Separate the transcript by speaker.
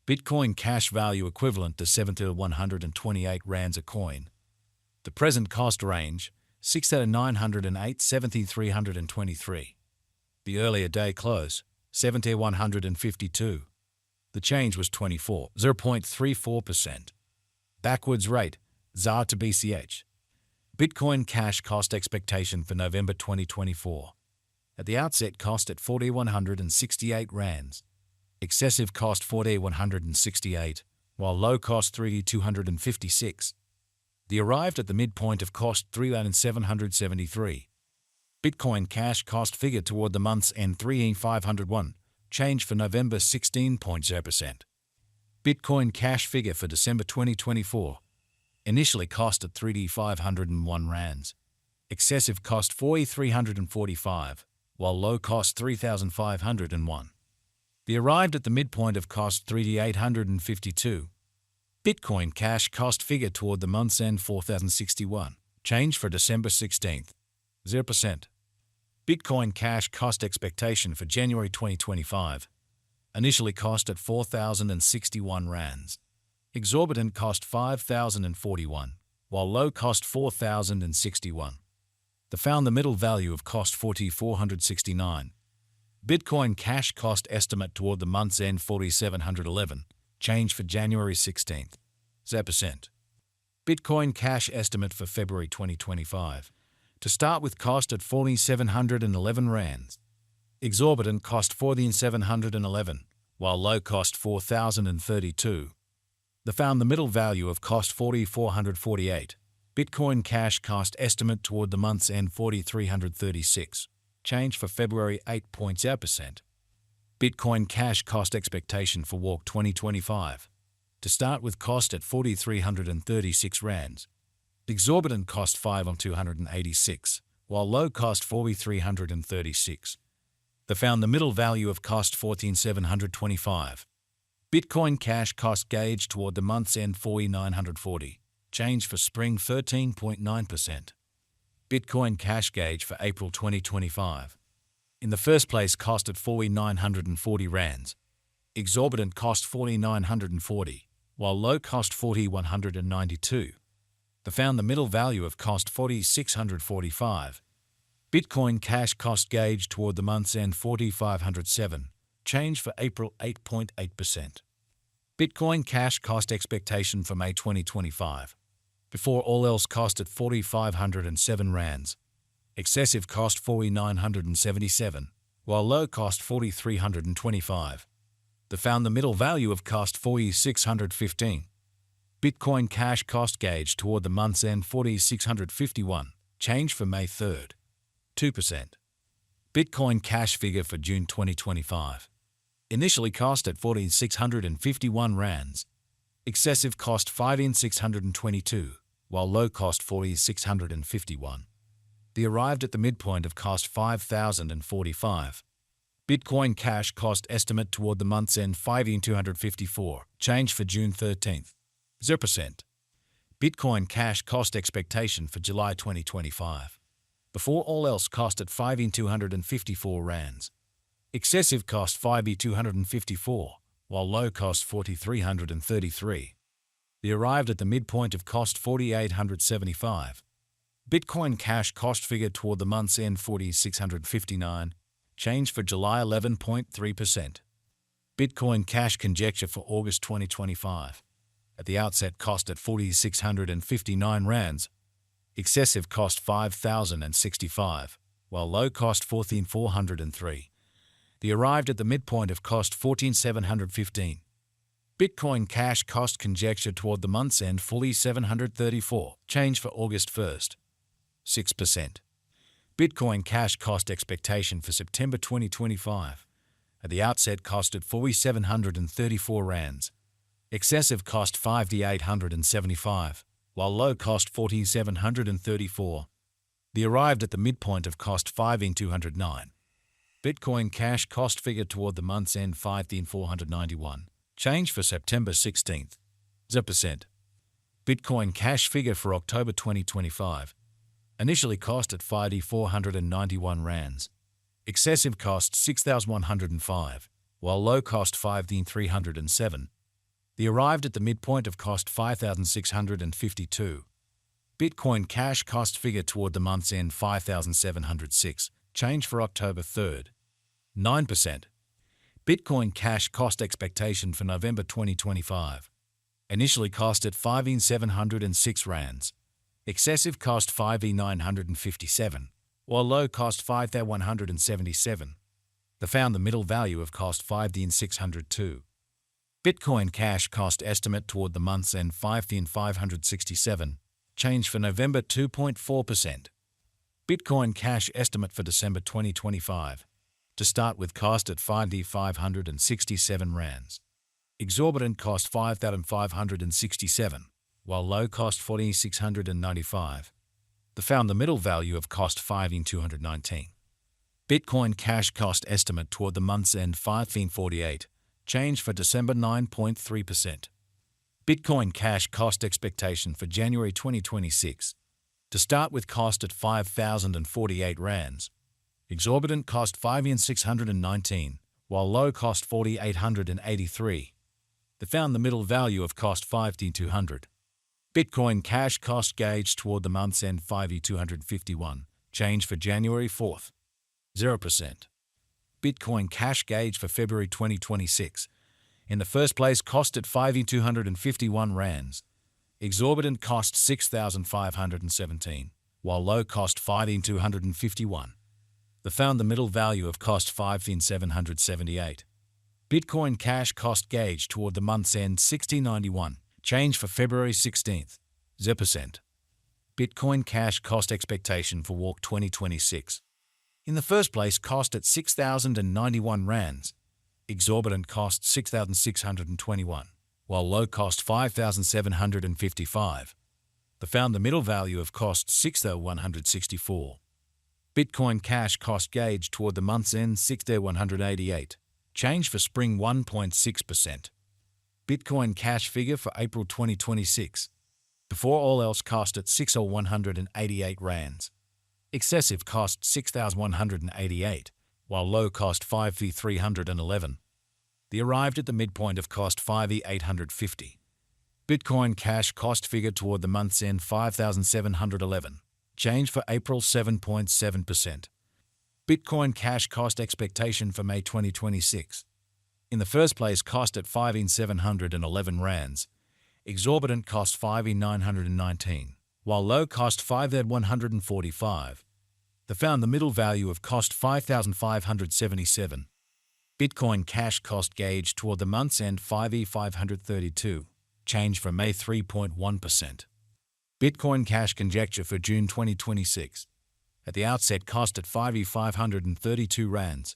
Speaker 1: Bitcoin cash value equivalent to 7,128 rands a coin. The present cost range, 6,908 7,323. The earlier day close, 7,152. The change was 0.34%. Backwards rate, ZAR to BCH. Bitcoin cash cost expectation for November 2024. At the outset cost at 4,168 rands. Excessive cost 4,168, while low cost 3,256. The arrived at the midpoint of cost 3,773. Bitcoin cash cost figure toward the month's end 3,501, change for November 16.0%. Bitcoin cash figure for December 2024. Initially cost at 3,501 rands. Excessive cost 4,345, while low cost 3,501. The arrived at the midpoint of cost 3,852. Bitcoin cash cost figure toward the month's end 4,061, change for December 16th, 0%. Bitcoin cash cost expectation for January 2025. Initially cost at 4,061 rands. Exorbitant cost 5,041, while low cost 4,061. The found the middle value of cost 4,469. Bitcoin cash cost estimate toward the month's end 4,711, change for January 16th, 0%. Bitcoin cash estimate for February 2025. To start with cost at 4,711 rands. Exorbitant cost 4,711, while low cost 4,032. The found the middle value of cost 4,448. Bitcoin cash cost estimate toward the month's end 4,336. Change for February 8.0%. Bitcoin cash cost expectation for Walk 2025. To start with cost at 4,336 rands. Exorbitant cost 5,286, while low cost 4,336. They found the middle value of cost 14,725. Bitcoin cash cost gauge toward the month's end 4,940. Change for spring 13.9%. Bitcoin cash gauge for April 2025. In the first place cost at 4,940 rands. Exorbitant cost 4,940, while low cost 4,192. They found the middle value of cost 4,645. Bitcoin cash cost gauge toward the month's end 4,507. Change for April 8.8%. Bitcoin cash cost expectation for May 2025. Before all else cost at 4,507 rands. Excessive cost 4,977, while low cost 4,325. They found the middle value of cost 4,615. Bitcoin cash cost gauge toward the month's end 4,651. Change for May 3rd, 2%. Bitcoin cash figure for June 2025. Initially cost at 4,651 rands. Excessive cost 5,622, while low cost 4,651. They arrived at the midpoint of cost 5,045. Bitcoin cash cost estimate toward the month's end 5,254. Change for June 13th, 0%. Bitcoin cash cost expectation for July 2025. Before all else cost at 5,254 rands. Excessive cost 5,254. While low cost 4,333. They arrived at the midpoint of cost 4,875. Bitcoin cash cost figure toward the month's end 4,659. Change for July 11.3%. Bitcoin cash conjecture for August 2025. At the outset cost at 4,659 rands. Excessive cost 5,065, while low cost 14,403. They arrived at the midpoint of cost 14,715. Bitcoin cash cost conjecture toward the month's end 4,734. Change for August 1st, 6%. Bitcoin cash cost expectation for September 2025. At the outset cost at 4,734 rands. Excessive cost 5,875, while low cost 4,734. They arrived at the midpoint of cost 5,209. Bitcoin cash cost figure toward the month's end 5,491. Change for September 16th, 0%. Bitcoin cash figure for October 2025. Initially cost at 5,491 rands. Excessive cost 6,105, while low cost 5,307. They arrived at the midpoint of cost 5,652. Bitcoin cash cost figure toward the month's end 5,706. Change for October 3rd. 9%. Bitcoin cash cost expectation for November 2025. Initially cost at 5,706 rands. Excessive cost 5,957, while low cost 5,177. They found the middle value of cost 5,602. Bitcoin cash cost estimate toward the month's end 5,567. Change for November 2.4%. Bitcoin cash estimate for December 2025. To start with cost at 5,567 rands. Exorbitant cost 5,567, while low cost 4,695. They found the middle value of cost 5,219. Bitcoin cash cost estimate toward the month's end 5,048. Change for December 9.3%. Bitcoin cash cost expectation for January 2026. To start with cost at 5,048 rands. Exorbitant cost 5,619, while low cost 4,883. They found the middle value of cost 5,200. Bitcoin cash cost gauge toward the month's end 5,251. Change for January 4th. 0%. Bitcoin cash gauge for February 2026. In the first place, cost at 5,251 rands. Exorbitant cost 6,517, while low cost 5,251. They found the middle value of cost 5,778. Bitcoin cash cost gauge toward the month's end 6091. Change for February 16th. 0%. Bitcoin cash cost expectation for Walk 2026. In the first place, cost at 6,091 rands. Exorbitant cost 6,621, while low cost 5,755. They found the middle value of cost 6,164. Bitcoin cash cost gauge toward the month's end 6,188. Change for spring 1.6%. Bitcoin cash figure for April 2026. Before all else cost at 6,188 rands. Excessive cost 6,188, while low cost 5,311. They arrived at the midpoint of cost 5,850. Bitcoin cash cost figure toward the month's end 5,711. Change for April 7.7%. Bitcoin cash cost expectation for May 2026. In the first place, cost at 5,711 rands. Exorbitant cost 5,919, while low cost 5,145. They found the middle value of cost 5,577. Bitcoin cash cost gauge toward the month's end 5,532. Change for May 3.1%. Bitcoin cash conjecture for June 2026. At the outset, cost at 5,532 rands.